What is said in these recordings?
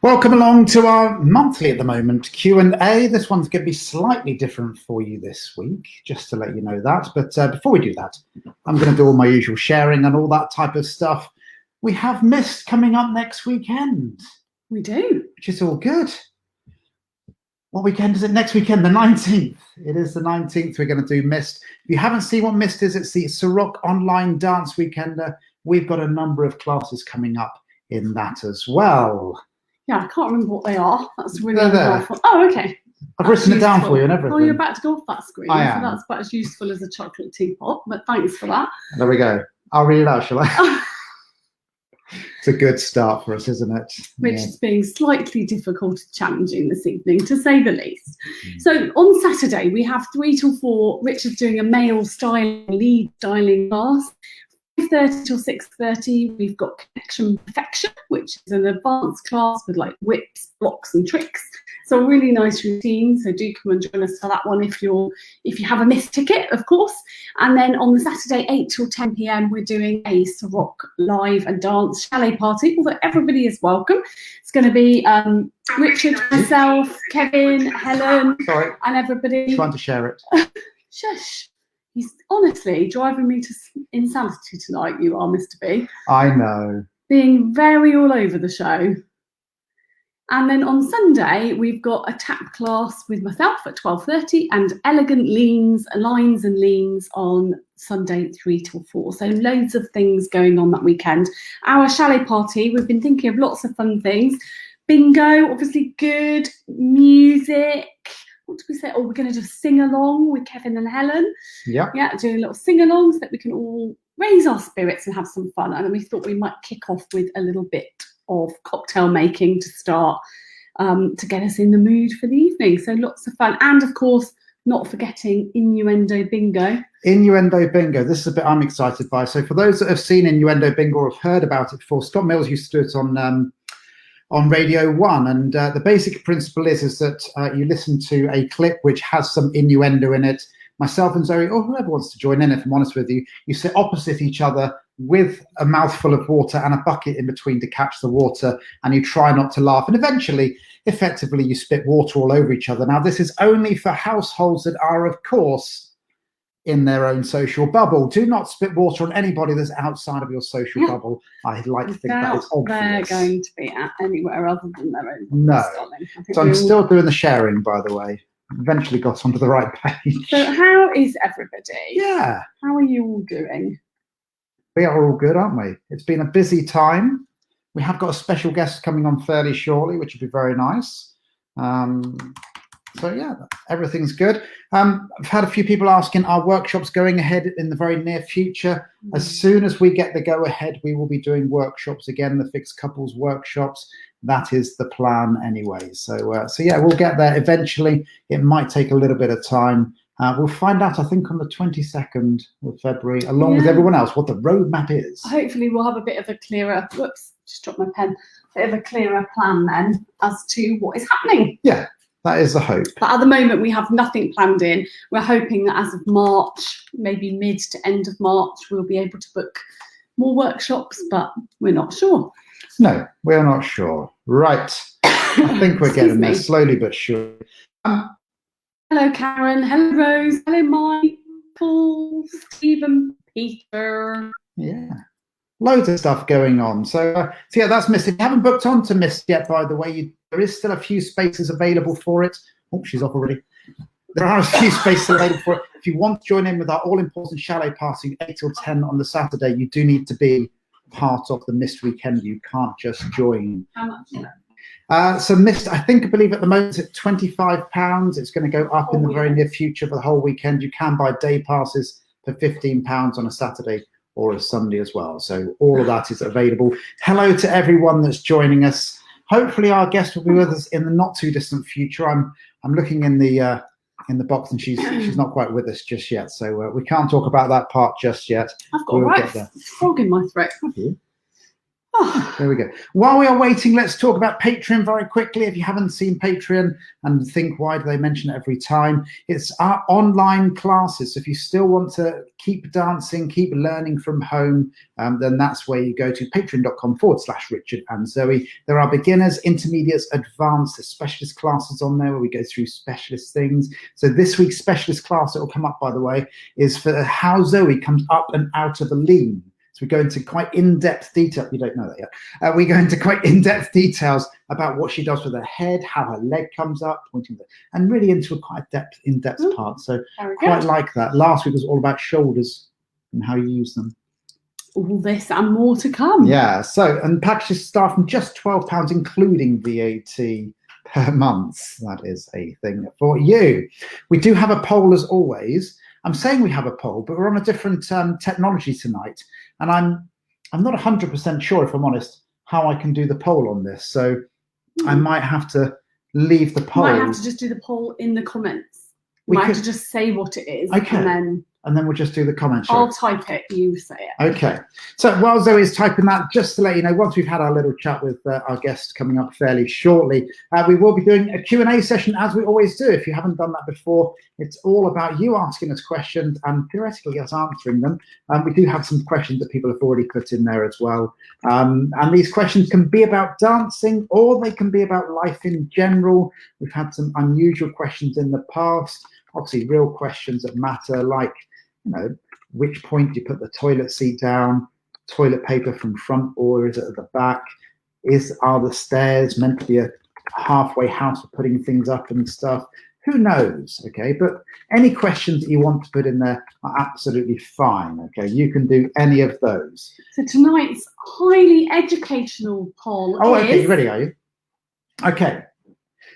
Welcome along to our monthly at the moment Q&A. This one's going to be slightly different for you this week, just to let you know that. But before we do that, I'm going to do all my usual sharing and all that type of stuff. We have Mist coming up next weekend. We do. Which is all good. What weekend is it? Next weekend, the 19th. It is the 19th. We're going to do Mist. If you haven't seen what Mist is, it's the Ceroc Online Dance Weekender. We've got a number of classes coming up in that as well. Yeah, I can't remember what they are. That's really helpful. Oh, okay. I've written it down for you and everything. Oh, you're about to go off that screen. I am. So that's about as useful as a chocolate teapot, but thanks for that. There we go. I'll read it out, shall I? It's a good start for us, isn't it? Which is being slightly difficult and challenging this evening, to say the least. So on Saturday, we have 3 till 4. Richard's doing a male styling, lead styling class. 5:30 till 6:30, we've got Connection Perfection, which is an advanced class with like whips, blocks and tricks. So a really nice routine. So do come and join us for that one if you have a missed ticket, of course. And then on the Saturday, 8 till 10 p.m, we're doing a Ceroc live and dance chalet party, although everybody is welcome. It's going to be Richard, myself, Kevin, Helen, and everybody. I'm trying to share it. Shush. He's honestly driving me to insanity tonight, you are, Mr. B. I know. Being very all over the show. And then on Sunday, we've got a tap class with myself at 12:30 and elegant lines and leans on Sunday 3 till 4. So loads of things going on that weekend. Our chalet party, we've been thinking of lots of fun things. Bingo, obviously good. Music. What did we say? Oh, we're going to just sing along with Kevin and Helen. Yeah, doing a little sing along so that we can all raise our spirits and have some fun. And then we thought we might kick off with a little bit of cocktail making to start, to get us in the mood for the evening. So lots of fun. And of course, not forgetting Innuendo Bingo. Innuendo Bingo. This is a bit I'm excited by. So for those that have seen Innuendo Bingo or have heard about it before, Scott Mills used to do it on Radio 1, and the basic principle is that you listen to a clip which has some innuendo in it. Myself and Zoe, or whoever wants to join in, if I'm honest with you, you sit opposite each other with a mouthful of water and a bucket in between to catch the water, and you try not to laugh, and eventually, effectively, you spit water all over each other. Now, this is only for households that are, of course, in their own social bubble. Do not spit water on anybody that's outside of your social bubble. I'd like to think that is obvious. They're going to be at anywhere other than their own. No. So I'm still doing the sharing, by the way. Eventually got onto the right page. So how is everybody? Yeah. How are you all doing? We are all good, aren't we? It's been a busy time. We have got a special guest coming on fairly shortly, which will be very nice. So yeah, everything's good. I've had a few people asking, are workshops going ahead in the very near future? As soon as we get the go ahead, we will be doing workshops again, the fixed couples workshops. That is the plan anyway. So yeah, we'll get there eventually. It might take a little bit of time. We'll find out, I think, on the 22nd of February, along with everyone else, what the roadmap is. Hopefully we'll have a bit of a clearer, whoops, just dropped my pen, bit of a clearer plan then as to what is happening. Yeah. That is the hope. But at the moment, we have nothing planned in. We're hoping that as of March, maybe mid to end of March, we'll be able to book more workshops, but we're not sure. No, we're not sure. Right. I think we're getting there slowly but surely. Hello, Karen. Hello, Rose. Hello, Mike, Paul, Stephen, Peter. Yeah. Loads of stuff going on. So yeah, that's Mist. If you haven't booked on to Mist yet, by the way, there is still a few spaces available for it. Oh, she's off already. There are a few spaces available for it. If you want to join in with our all-important chalet party 8 till 10 on the Saturday, you do need to be part of the Mist weekend. You can't just join. How much is that? So Mist, I believe at the moment it's £25. It's going to go up in the very near future for the whole weekend. You can buy day passes for £15 on a Saturday or a Sunday as well. So all of that is available. Hello to everyone that's joining us. Hopefully our guest will be with us in the not too distant future. I'm looking in the box and she's not quite with us just yet. So we can't talk about that part just yet. I've got a right frog in my throat. Have you? There we go. While we are waiting, let's talk about Patreon very quickly. If you haven't seen Patreon and think, why do they mention it every time? It's our online classes. So if you still want to keep dancing, keep learning from home, then that's where you go to patreon.com/Richard and Zoe. There are beginners, intermediates, advanced, specialist classes on there where we go through specialist things. So this week's specialist class, it will come up, by the way, is for how Zoe comes up and out of a lean. So we go into quite in-depth detail. You don't know that yet. We go into quite in-depth details about what she does with her head, how her leg comes up, pointing, and really into a quite in-depth part. So quite like that. Last week was all about shoulders and how you use them. All this and more to come. Yeah. So, and packages start from just £12, including VAT per month. That is a thing for you. We do have a poll as always. I'm saying we have a poll, but we're on a different technology tonight. And I'm not 100% sure, if I'm honest, how I can do the poll on this. So I might have to leave the poll. We might have to just do the poll in the comments. We might have to just say what it is. Okay. And then we'll just do the comments. I'll type it, you say it. Okay. So while Zoe is typing that, just to let you know, once we've had our little chat with our guest coming up fairly shortly, we will be doing a Q&A session as we always do. If you haven't done that before, it's all about you asking us questions and theoretically us answering them. We do have some questions that people have already put in there as well. And these questions can be about dancing or they can be about life in general. We've had some unusual questions in the past, obviously real questions that matter, like, you know, which point do you put the toilet seat down, toilet paper from front or is it at the back? Are the stairs meant to be a halfway house for putting things up and stuff? Who knows, okay? But any questions that you want to put in there are absolutely fine, okay? You can do any of those. So tonight's highly educational poll is... Okay, you ready, are you? Okay.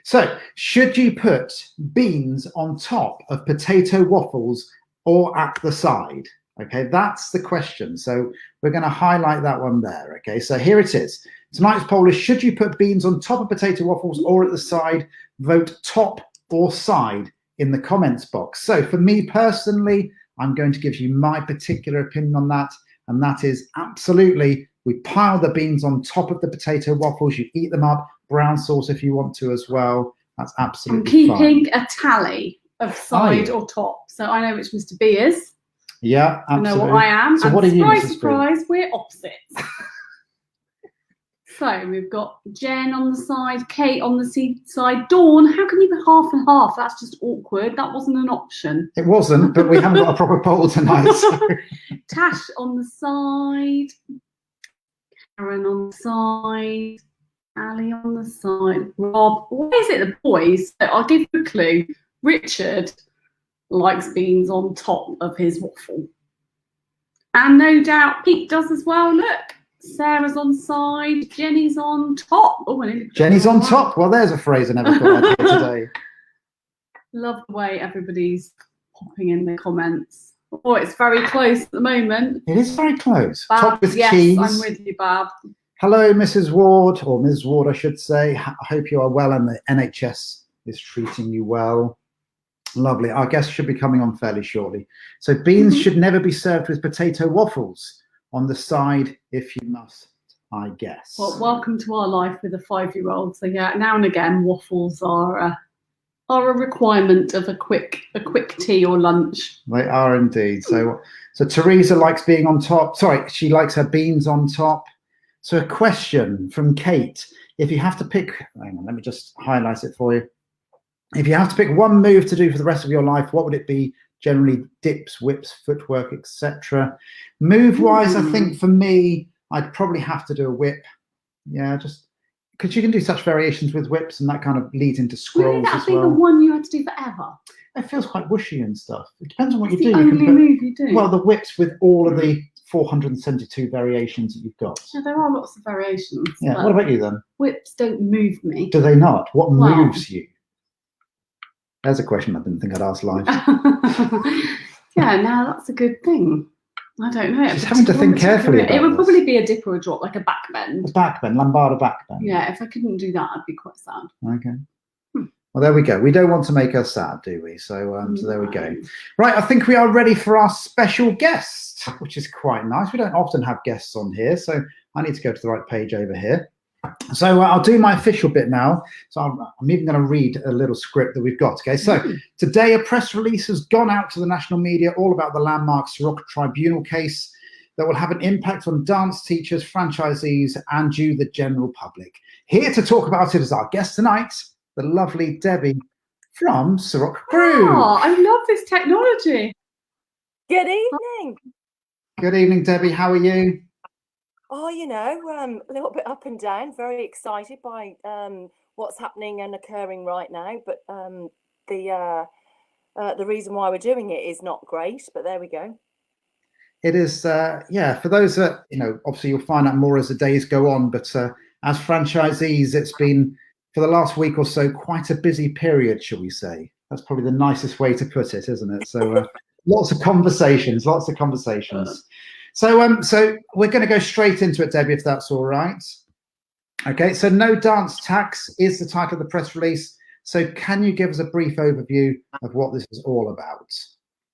So, should you put beans on top of potato waffles or at the side? Okay, that's the question. So we're going to highlight that one there. Okay, so here it is. Tonight's poll is, should you put beans on top of potato waffles or at the side? Vote top or side in the comments box. So for me personally, I'm going to give you my particular opinion on that. And that is absolutely, we pile the beans on top of the potato waffles. You eat them up, brown sauce if you want to as well. That's absolutely fine. I'm keeping a tally of side or top. So I know which Mr. B is. Yeah, absolutely. I know what I am. So and what are you, surprise, surprise, we're opposites. So we've got Jen on the side, Kate on the side, Dawn. How can you be half and half? That's just awkward. That wasn't an option. It wasn't, but we haven't got a proper poll tonight. So. Tash on the side, Karen on the side, Ali on the side, Rob. Why is it the boys? So I'll give you a clue. Richard likes beans on top of his waffle. And no doubt Pete does as well. Look, Sarah's on side, Jenny's on top. Oh, Jenny's on top. Well, there's a phrase I never thought I'd hear today. Love the way everybody's popping in the comments. Oh, it's very close at the moment. It is very close. Bab, top with yes, cheese. I'm with you, Bab. Hello, Mrs. Ward, or Ms. Ward, I should say. I hope you are well and the NHS is treating you well. Lovely. Our guest should be coming on fairly shortly. So beans should never be served with potato waffles on the side if you must, I guess. Well, welcome to our life with a 5-year-old. So yeah, now and again, waffles are a requirement of a quick tea or lunch. They are indeed. So Teresa likes being on top. Sorry, she likes her beans on top. So a question from Kate. If you have to pick, hang on, let me just highlight it for you. If you have to pick one move to do for the rest of your life, what would it be? Generally dips, whips, footwork, etc. Move-wise, I think for me, I'd probably have to do a whip. Yeah, just because you can do such variations with whips and that kind of leads into scrolls as well. That'd be the one you had to do forever. It feels quite whooshy and stuff. It depends on what you do. That's the only move you do. Well, the whips with all of the 472 variations that you've got. Yeah, there are lots of variations. Yeah, what about you then? Whips don't move me. Do they not? What moves you? There's a question I didn't think I'd ask live. Yeah, now that's a good thing. I don't know. Just having to think carefully about it would this. probably be a dip or a drop, like a back bend. A back bend, lambada back bend. Yeah, if I couldn't do that, I'd be quite sad. Okay. Well, there we go. We don't want to make her sad, do we? So, so there we go. Right, I think we are ready for our special guest, which is quite nice. We don't often have guests on here, so I need to go to the right page over here. So I'll do my official bit now. So I'm even going to read a little script that we've got. Okay, so today a press release has gone out to the national media all about the landmark Ceroc Tribunal case that will have an impact on dance teachers, franchisees, and you, the general public. Here to talk about it is our guest tonight, the lovely Debbie from Ceroc Groove. Oh, I love this technology. Good evening. Good evening, Debbie. How are you? Oh, you know, a little bit up and down. Very excited by what's happening and occurring right now. But the reason why we're doing it is not great. But there we go. It is, yeah. For those that obviously you'll find out more as the days go on. But as franchisees, it's been for the last week or so quite a busy period, shall we say? That's probably the nicest way to put it, isn't it? So lots of conversations. So, so we're going to go straight into it, Debbie, if that's all right. Okay, so no dance tax is the title of the press release. So can you give us a brief overview of what this is all about?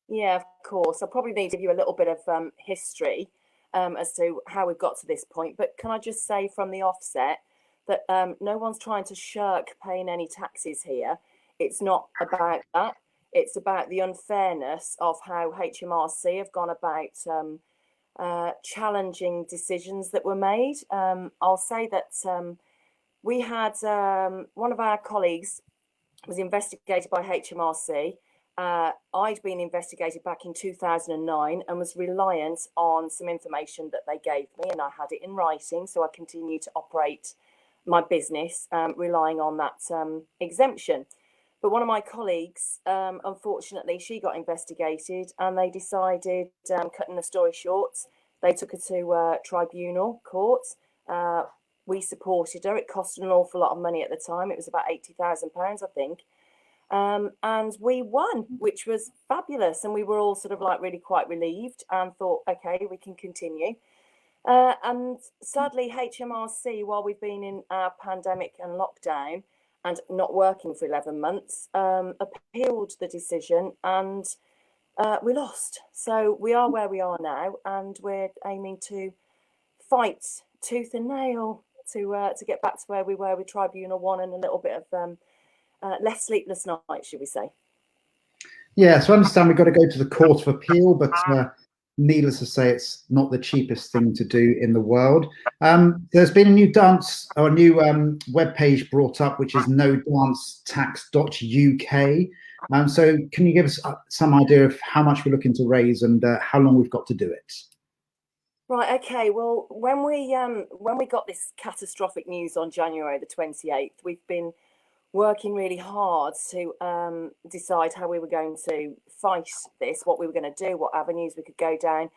Yeah, of course. I probably need to give you a little bit of history as to how we've got to this point. But can I just say from the offset that no one's trying to shirk paying any taxes here. It's not about that. It's about the unfairness of how HMRC have gone about challenging decisions that were made. I'll say that we had one of our colleagues was investigated by HMRC. I'd been investigated back in 2009 and was reliant on some information that they gave me, and I had it in writing, so I continued to operate my business relying on that exemption. But one of my colleagues, unfortunately, she got investigated and they decided, cutting the story short, they took her to tribunal court. We supported her. It cost an awful lot of money at the time. It was about £80,000, I think. And we won, which was fabulous. And we were all sort of like really quite relieved and thought, OK, we can continue. And sadly, HMRC, while we've been in our pandemic and lockdown and not working for 11 months, appealed the decision and we lost. So we are where we are now, and we're aiming to fight tooth and nail to get back to where we were with Tribunal 1 and a little bit of less sleepless nights, should we say. Yeah, so I understand we've got to go to the Court of Appeal, but needless to say, it's not the cheapest thing to do in the world. There's been a new web page brought up, which is nodancetax.uk. So can you give us some idea of how much we're looking to raise and how long we've got to do it? Right, okay. Well, when we got this catastrophic news on January the 28th, we've been working really hard to decide how we were going to fight this, what we were going to do, what avenues we could go down.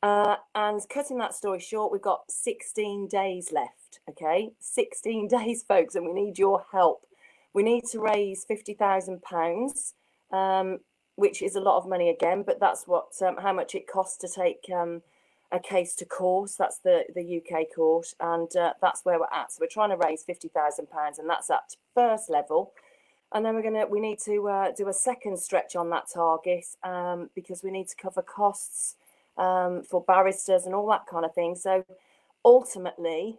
And cutting that story short, we've got 16 days left, okay? 16 days, folks, and we need your help. We need to raise £50,000, which is a lot of money again, but that's what how much it costs to take a case to court. That's the UK court, and that's where we're at. So we're trying to raise £50,000, and that's at first level. And then we need to do a second stretch on that target because we need to cover costs for barristers and all that kind of thing. So ultimately,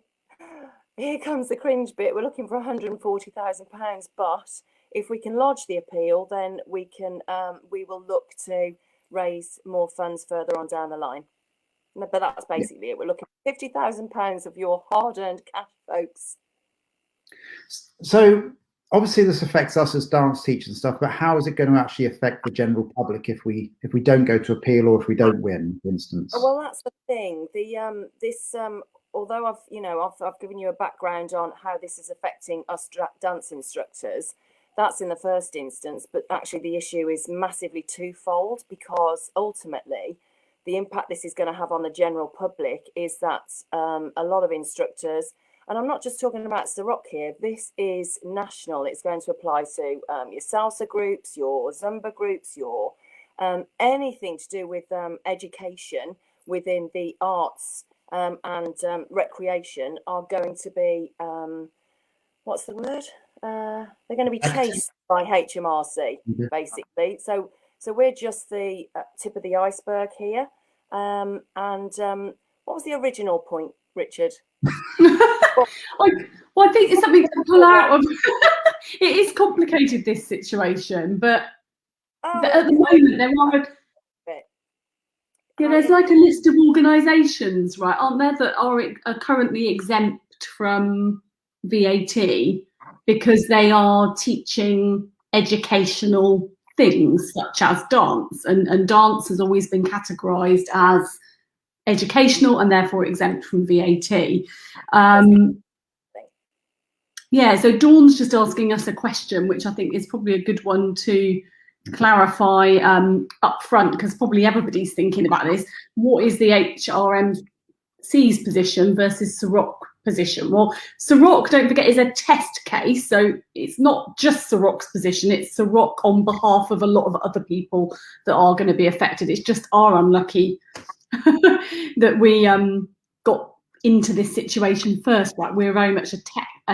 here comes the cringe bit. We're looking for £140,000, but if we can lodge the appeal, then we will look to raise more funds further on down the line. But that's basically it. We're looking for £50,000 of your hard-earned cash, folks. So obviously this affects us as dance teachers and stuff, but how is it going to actually affect the general public if we don't go to appeal or if we don't win, for instance? Well, that's the thing. Although I've given you a background on how this is affecting us dance instructors, that's in the first instance. But actually, the issue is massively twofold, because ultimately, the impact this is going to have on the general public is that a lot of instructors, and I'm not just talking about Ceroc here, this is national. It's going to apply to your salsa groups, your Zumba groups, your anything to do with education within the arts and recreation are going to be, what's the word? They're going to be chased by HMRC, basically. So we're just the tip of the iceberg here. What was the original point Richard? I think it's something to pull out of. It is complicated, this situation, but at the moment there are there's like a list of organisations, right, aren't there, that are currently exempt from VAT because they are teaching educational things such as dance, and dance has always been categorised as educational and therefore exempt from VAT. Yeah, so Dawn's just asking us a question, which I think is probably a good one to clarify up front, because probably everybody's thinking about this. What is the HRMC's position versus Ceroc position? Well, Ceroc, don't forget, is a test case, so it's not just Ceroc's position, it's Ceroc on behalf of a lot of other people that are going to be affected. It's just our unlucky that we got into this situation first, right? We're very much a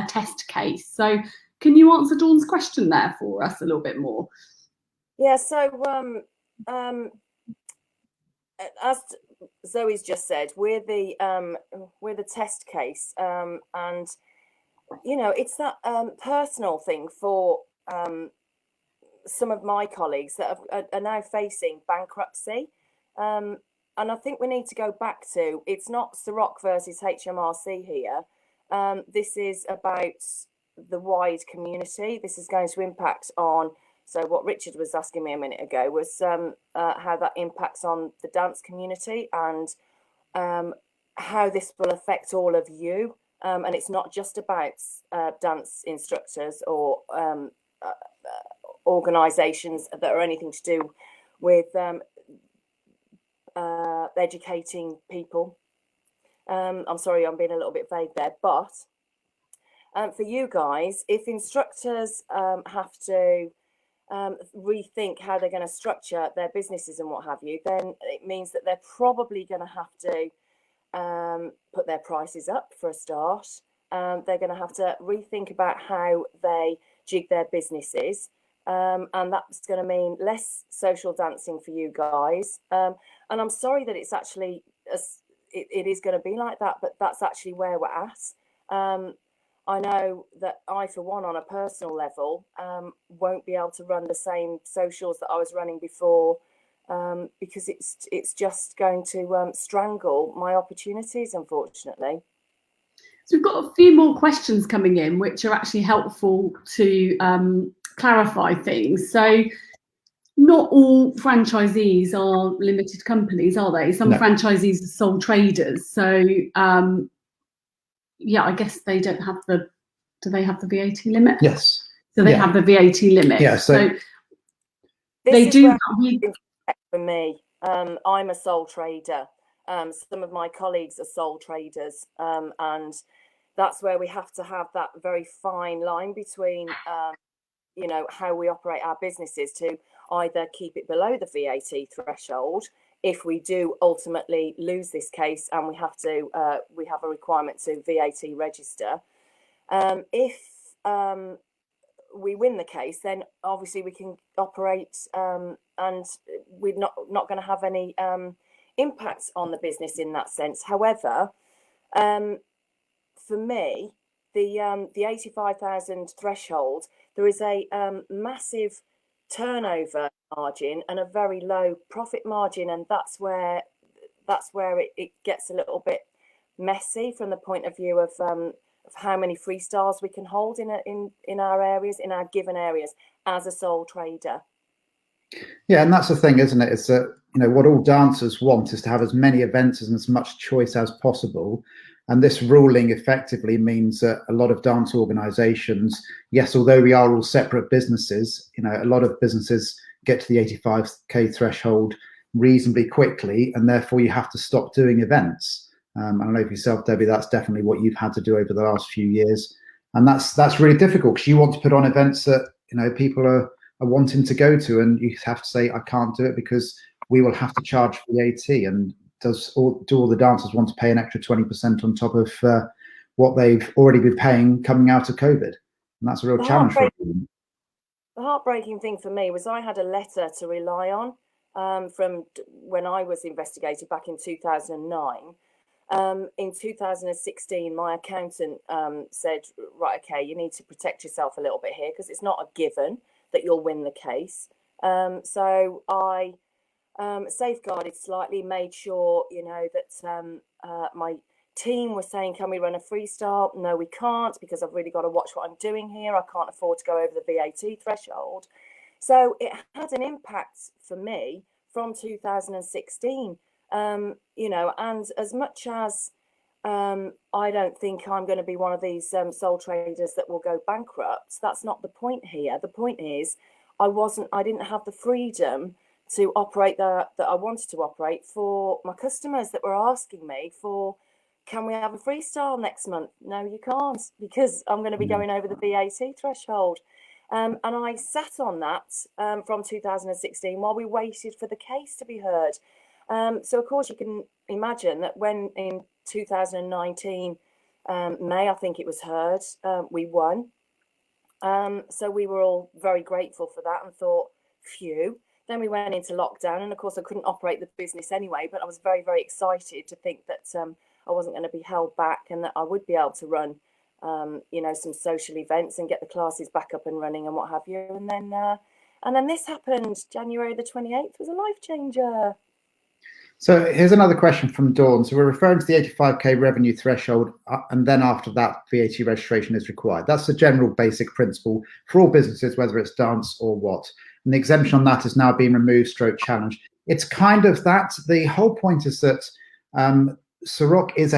test case. So can you answer Dawn's question there for us a little bit more? Yeah, so as Zoe's just said, we're the test case, and you know, it's that personal thing for some of my colleagues that are now facing bankruptcy, and I think we need to go back to, it's not Ceroc versus HMRC here. This is about the wide community. This is going to impact on. So what Richard was asking me a minute ago was how that impacts on the dance community, and how this will affect all of you. And it's not just about dance instructors or organisations that are anything to do with educating people. I'm sorry, I'm being a little bit vague there, but for you guys, if instructors have to rethink how they're going to structure their businesses and what have you, then it means that they're probably going to have to put their prices up for a start. They're going to have to rethink about how they jig their businesses, and that's going to mean less social dancing for you guys. And I'm sorry that it's actually it is going to be like that, but that's actually where we're at. I know that I, for one, on a personal level, won't be able to run the same socials that I was running before, because it's just going to strangle my opportunities, unfortunately. So we've got a few more questions coming in, which are actually helpful to clarify things. So not all franchisees are limited companies, are they? Some franchisees are sole traders. So yeah, I guess they don't have do they have the VAT limit? Yes. So they have the VAT limit. Yeah, so they do. For me, I'm a sole trader. Some of my colleagues are sole traders, and that's where we have to have that very fine line between, you know, how we operate our businesses to either keep it below the VAT threshold if we do ultimately lose this case and we have a requirement to VAT register. If we win the case, then obviously we can operate, and we're not going to have any impacts on the business in that sense. However, for me, the 85,000 threshold, there is a massive turnover margin and a very low profit margin, and that's where it gets a little bit messy from the point of view of how many freestyles we can hold in our areas, in our given areas, as a sole trader. Yeah, and that's the thing, isn't it? It's that, you know, what all dancers want is to have as many events and as much choice as possible. And this ruling effectively means that a lot of dance organisations, yes, although we are all separate businesses, you know, a lot of businesses get to the 85k threshold reasonably quickly, and therefore you have to stop doing events. I don't know for yourself, Debbie, that's definitely what you've had to do over the last few years, and that's really difficult because you want to put on events that, you know, people are wanting to go to, and you have to say, I can't do it because we will have to charge VAT. And do all the dancers want to pay an extra 20% on top of what they've already been paying coming out of COVID? And that's a real challenge for them. The heartbreaking thing for me was I had a letter to rely on from when I was investigated back in 2009. In 2016, my accountant said, right, okay, you need to protect yourself a little bit here because it's not a given that you'll win the case. So I safeguarded slightly, made sure, you know, that my team was saying, can we run a freestyle? No, we can't, because I've really got to watch what I'm doing here. I can't afford to go over the VAT threshold. So it had an impact for me from 2016, you know, and as much as I don't think I'm going to be one of these sole traders that will go bankrupt, that's not the point here. The point is I didn't have the freedom to operate that I wanted to operate for my customers that were asking me for, can we have a freestyle next month? No, you can't, because I'm going to be going over the VAT threshold. And I sat on that from 2016 while we waited for the case to be heard. So, of course, you can imagine that when in 2019, May, I think it was heard, we won. So we were all very grateful for that and thought, phew. Then we went into lockdown, and of course I couldn't operate the business anyway, but I was very, very excited to think that I wasn't going to be held back and that I would be able to run, you know, some social events and get the classes back up and running and what have you. And then this happened. January the 28th was a life changer. So here's another question from Dawn. So we're referring to the 85k revenue threshold, and then after that, VAT registration is required. That's the general basic principle for all businesses, whether it's dance or what. And the exemption on that is now being removed, challenged. It's kind of that. The whole point is that Ceroc is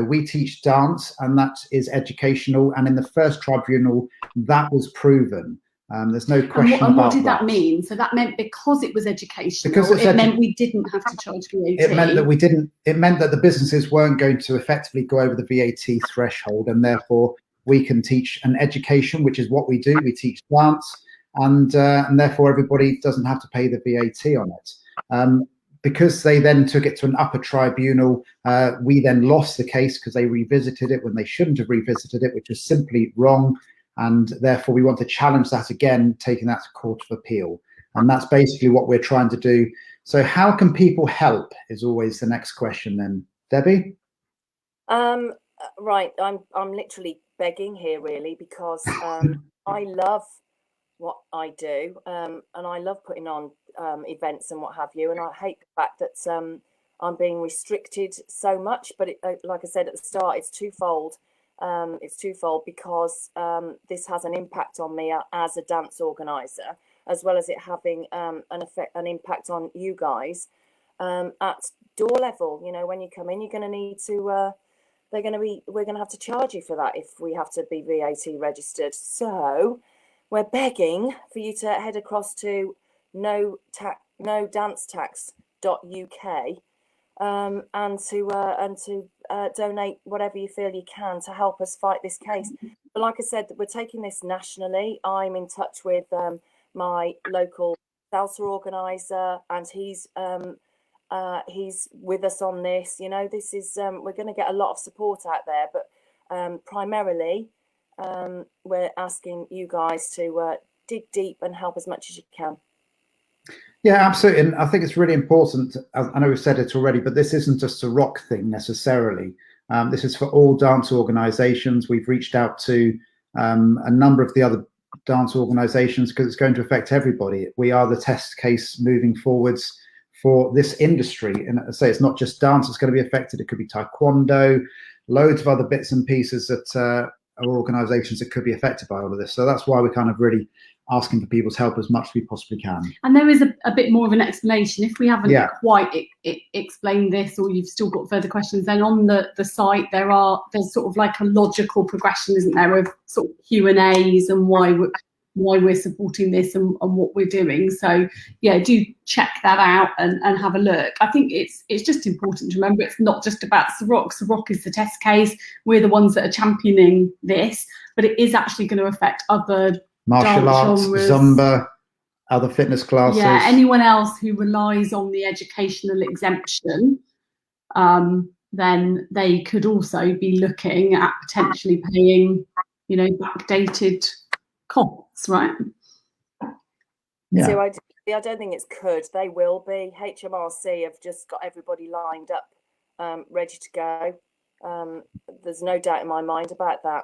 we teach dance, and that is educational. And in the first tribunal, that was proven. There's no question about that. And what did that mean? So that meant because it was educational, it meant we didn't have to charge VAT. It meant that we didn't. It meant that the businesses weren't going to effectively go over the VAT threshold, and therefore we can teach an education, which is what we do. We teach dance, and therefore everybody doesn't have to pay the VAT on it. Because they then took it to an upper tribunal, we then lost the case because they revisited it when they shouldn't have revisited it, which is simply wrong. And therefore, we want to challenge that again, taking that to Court of Appeal. And that's basically what we're trying to do. So how can people help is always the next question then. Debbie? Right. I'm literally begging here, really, because I love what I do, and I love putting on events and what have you. And I hate the fact that I'm being restricted so much. But like I said at the start, it's twofold. It's twofold because this has an impact on me as a dance organizer, as well as it having an impact on you guys at door level. You know, when you come in, you're going to need to. We're going to have to charge you for that if we have to be VAT registered. So we're begging for you to head across to nodancetax.uk. And to donate whatever you feel you can to help us fight this case. But like I said, we're taking this nationally. I'm in touch with my local salsa organizer, and he's with us on this. You know, this is we're going to get a lot of support out there, but primarily we're asking you guys to dig deep and help as much as you can. Yeah, absolutely. And I think it's really important. I know we've said it already, but this isn't just a rock thing necessarily. This is for all dance organizations. We've reached out to a number of the other dance organizations because it's going to affect everybody. We are the test case moving forwards for this industry. And I say it's not just dance that's going to be affected. It could be taekwondo, loads of other bits and pieces that are organizations that could be affected by all of this. So that's why we're kind of really asking for people's help as much as we possibly can. And there is a bit more of an explanation. If we haven't quite explained this, or you've still got further questions, then on the site there's sort of like a logical progression, isn't there, of sort of Q&As and why we're supporting this and what we're doing. So yeah, do check that out and have a look. I think it's just important to remember it's not just about Ceroc. Ceroc is the test case. We're the ones that are championing this, but it is actually going to affect other martial arts, genres, Zumba, other fitness classes. Yeah, anyone else who relies on the educational exemption, then they could also be looking at potentially paying, backdated costs, right? Yeah. So I don't think it's could. They will be. HMRC have just got everybody lined up ready to go. There's no doubt in my mind about that.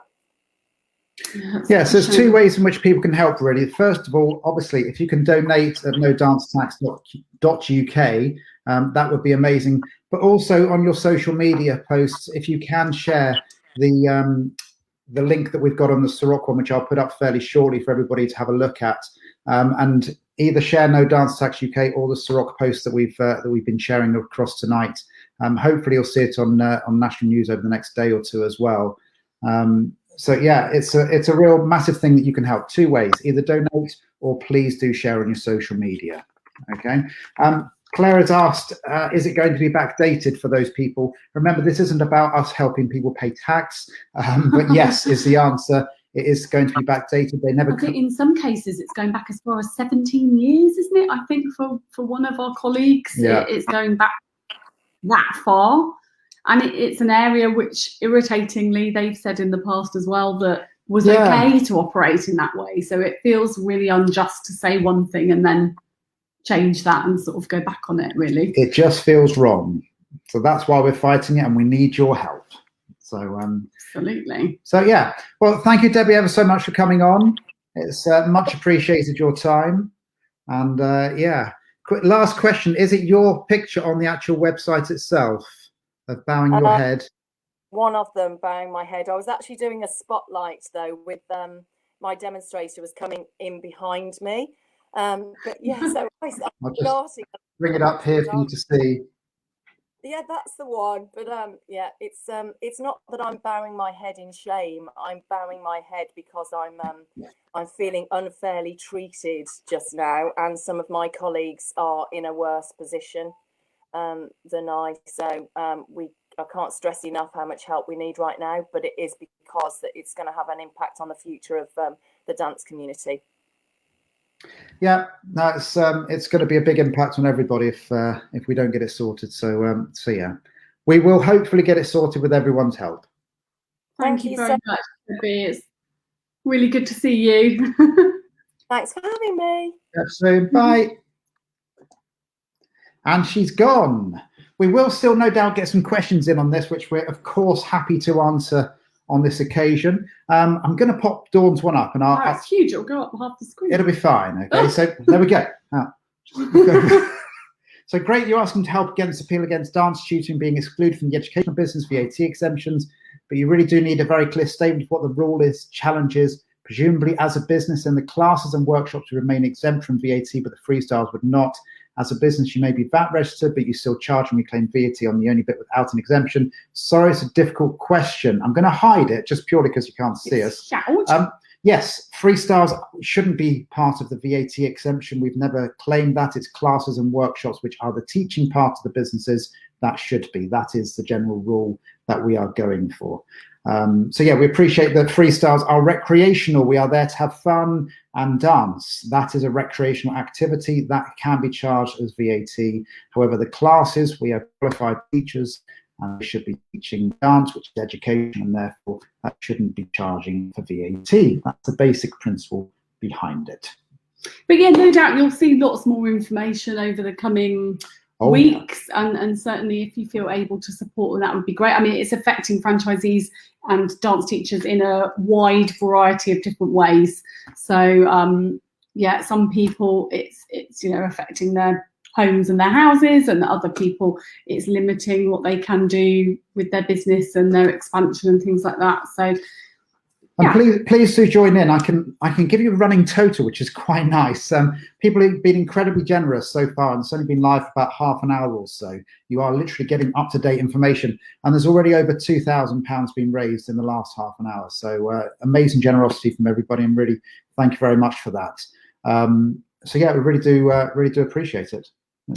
Yes, there's two ways in which people can help, really. First of all, obviously, if you can donate at nodancetax.uk, that would be amazing. But also on your social media posts, if you can share the link that we've got on the Ceroc one, which I'll put up fairly shortly for everybody to have a look at, and either share No Dance Tax UK or the Ceroc post that we've been sharing across tonight. Hopefully, you'll see it on national news over the next day or two as well. So yeah, it's a real massive thing that you can help. Two ways: either donate or please do share on your social media. Okay. Claire has asked, is it going to be backdated for those people? Remember, this isn't about us helping people pay tax, but yes, is the answer. It is going to be backdated. They never. I think in some cases it's going back as far as 17 years, isn't it? I think for one of our colleagues, yeah. It's going back that far. And it's an area which, irritatingly, they've said in the past as well that was okay to operate in that way. So it feels really unjust to say one thing and then change that and sort of go back on it, really. It just feels wrong. So that's why we're fighting it, and we need your help. So absolutely. So yeah. Well, thank you, Debbie, ever so much for coming on. It's much appreciated, your time. And yeah. Quick last question: is it your picture on the actual website itself? Of bowing your head? One of them bowing my head. I was actually doing a spotlight though with my demonstrator was coming in behind me. But yeah, so I'll just bring it up here for you to see. Yeah, that's the one. But yeah, it's not that I'm bowing my head in shame. I'm bowing my head because I'm feeling unfairly treated just now, and some of my colleagues are in a worse position than I. So I can't stress enough how much help we need right now, but it is because that it's going to have an impact on the future of the dance community. Yeah, no, it's going to be a big impact on everybody if we don't get it sorted. So so yeah, we will hopefully get it sorted with everyone's help. Thank you very much, Debbie. It's really good to see you. Thanks for having me. So bye. And she's gone. We will still no doubt get some questions in on this, which we're of course happy to answer on this occasion. I'm going to pop Dawn's one up, and it's huge. It'll go up half the screen. It'll be fine. Okay, so there we go. So great, you're asking to help against appeal against dance tutoring being excluded from the educational business, VAT exemptions, but you really do need a very clear statement of what the rule is, challenges, presumably as a business, and the classes and workshops would remain exempt from VAT, but the freestyles would not. As a business, you may be VAT registered, but you still charge and reclaim VAT on the only bit without an exemption. Sorry, it's a difficult question. I'm going to hide it just purely because you can't see us. Yes, freestyles shouldn't be part of the VAT exemption. We've never claimed that. It's classes and workshops, which are the teaching part of the businesses, that should be. That is the general rule that we are going for. So yeah, we appreciate that freestyles are recreational. We are there to have fun and dance. That is a recreational activity that can be charged as VAT. However, the classes, we are qualified teachers and we should be teaching dance, which is education, and therefore that shouldn't be charging for VAT. That's the basic principle behind it. But yeah, no doubt you'll see lots more information over the coming weeks, and certainly if you feel able to support them, that would be great. I mean, it's affecting franchisees and dance teachers in a wide variety of different ways. So yeah, some people it's affecting their homes and their houses, and other people it's limiting what they can do with their business and their expansion and things like that. So yeah. And please do join in. I can give you a running total, which is quite nice. People have been incredibly generous so far, and it's only been live for about half an hour or so. You are literally getting up-to-date information, and there's already over £2,000 been raised in the last half an hour. So amazing generosity from everybody, and really thank you very much for that. So yeah, we really do appreciate it.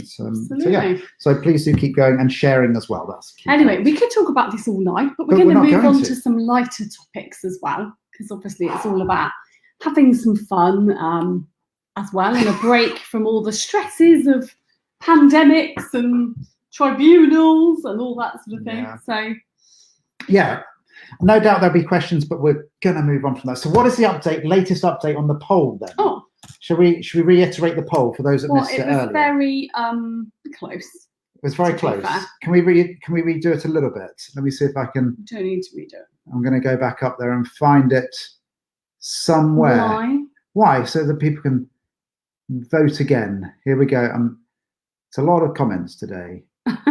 So yeah, so please do keep going and sharing as well. Anyway, we could talk about this all night, but we're going to move on to some lighter topics as well, because obviously it's all about having some fun as well, and a break from all the stresses of pandemics and tribunals and all that sort of thing. Yeah. So yeah, no doubt there'll be questions, but we're going to move on from that. So what is the latest update on the poll then? Oh, should we reiterate the poll for those that missed it earlier? It was very close. It was very To be close. fair. Can we redo it a little bit? Let me see if I can. You don't need to read it. I'm going to go back up there and find it somewhere. Why? So that people can vote again. Here we go. It's a lot of comments today.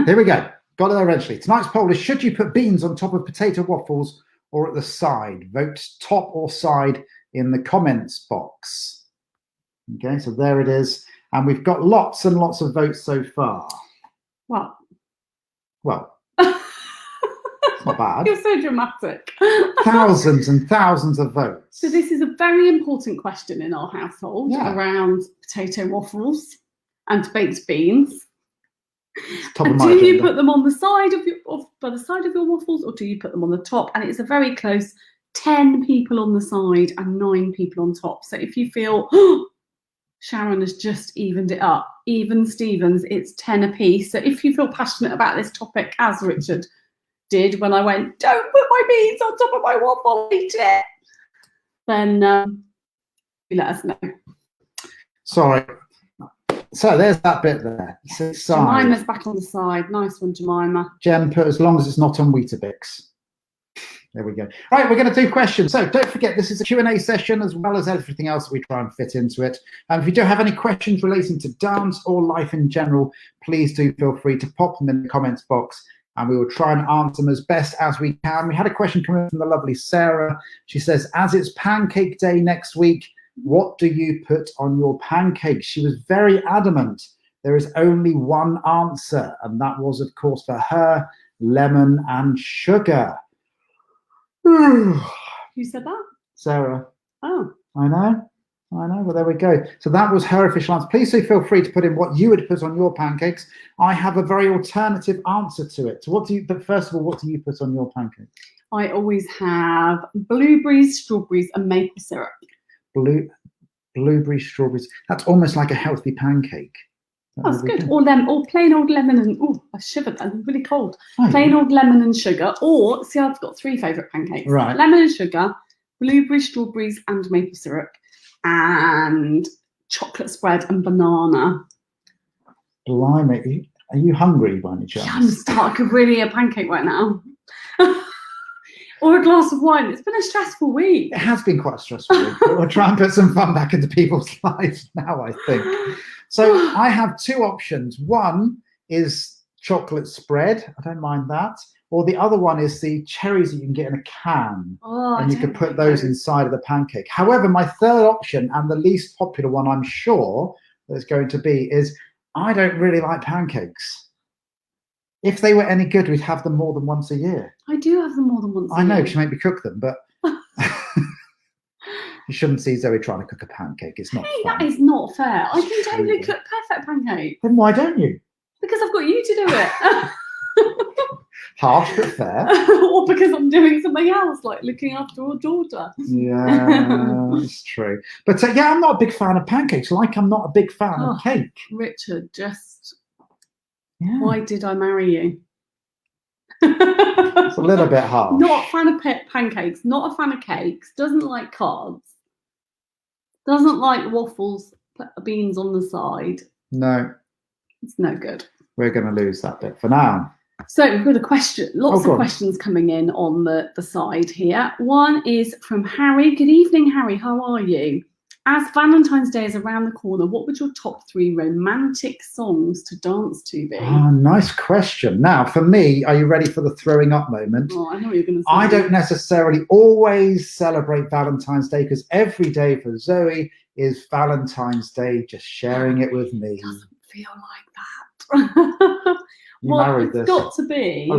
Here we go. Got it there eventually. Tonight's poll is: should you put beans on top of potato waffles or at the side? Vote top or side in the comments box. Okay, so there it is. And we've got lots and lots of votes so far. Well, it's not bad. You're so dramatic. Thousands and thousands of votes. So this is a very important question in our household around potato waffles and baked beans. Top And of my do you agenda. put them on the side of by the side of your waffles, or do you put them on the top? And it's a very close 10 people on the side and 9 people on top. So if you feel Sharon has just evened it up, even Stevens, it's 10 apiece. So if you feel passionate about this topic, as Richard did when I went, don't put my beans on top of my waffle, eat it, then you let us know. Sorry. So there's that bit there. So side. Jemima's back on the side. Nice one, Jemima. Jem put as long as it's not on Weetabix. There we go. Right, we're going to do questions. So don't forget, this is a Q&A session as well as everything else that we try and fit into it. And if you do have any questions relating to dance or life in general, please do feel free to pop them in the comments box and we will try and answer them as best as we can. We had a question coming from the lovely Sarah. She says, as it's pancake day next week, what do you put on your pancakes? She was very adamant. There is only one answer, and that was, of course, for her, lemon and sugar. Who said that? Sarah. Oh. I know. Well, there we go. So that was her official answer. Please do feel free to put in what you would put on your pancakes. I have a very alternative answer to it. So but first of all, what do you put on your pancakes? I always have blueberries, strawberries, and maple syrup. Blueberry, strawberries. That's almost like a healthy pancake. That's good. Or plain old lemon and I shivered. I'm really cold. Oh, plain old lemon and sugar. Or see, I've got 3 favourite pancakes. Right. Lemon and sugar, blueberries, strawberries, and maple syrup, and chocolate spread and banana. Blimey, are you hungry by any chance? Yeah, I'm starting. I could really eat a pancake right now. Or a glass of wine. It's been a stressful week. It has been quite a stressful week, but we'll try and put some fun back into people's lives now, I think. So I have 2 options. One is chocolate spread. I don't mind that. Or the other one is the cherries that you can get in a can. Oh, and you could put those inside of the pancake. However, my third option, and the least popular one I'm sure there's going to be, is I don't really like pancakes. If they were any good, we'd have them more than once a year. I do have them more than once a year. I know, because you make me cook them, but you shouldn't see Zoe trying to cook a pancake. It's not fun. That is not fair. I can totally cook perfect pancakes. Then why don't you? Because I've got you to do it. Harsh but fair. Or because I'm doing something else, like looking after our daughter. Yeah, that's true. But yeah, I'm not a big fan of pancakes, like I'm not a big fan of cake. Richard, Yeah. why did I marry you? It's a little bit harsh. Not a fan of pancakes, not a fan of cakes, doesn't like carbs, doesn't like waffles, put beans on the side. No. It's no good. We're going to lose that bit for now. So we've got a question, lots of questions coming in on the side here. One is from Harry. Good evening, Harry. How are you? As Valentine's Day is around the corner, what would your top 3 romantic songs to dance to be? Oh, nice question. Now, for me, are you ready for the throwing up moment? Oh, I know what you're going to say. I don't necessarily always celebrate Valentine's Day because every day for Zoe is Valentine's Day, just sharing it with me. It doesn't feel like that. It's got to be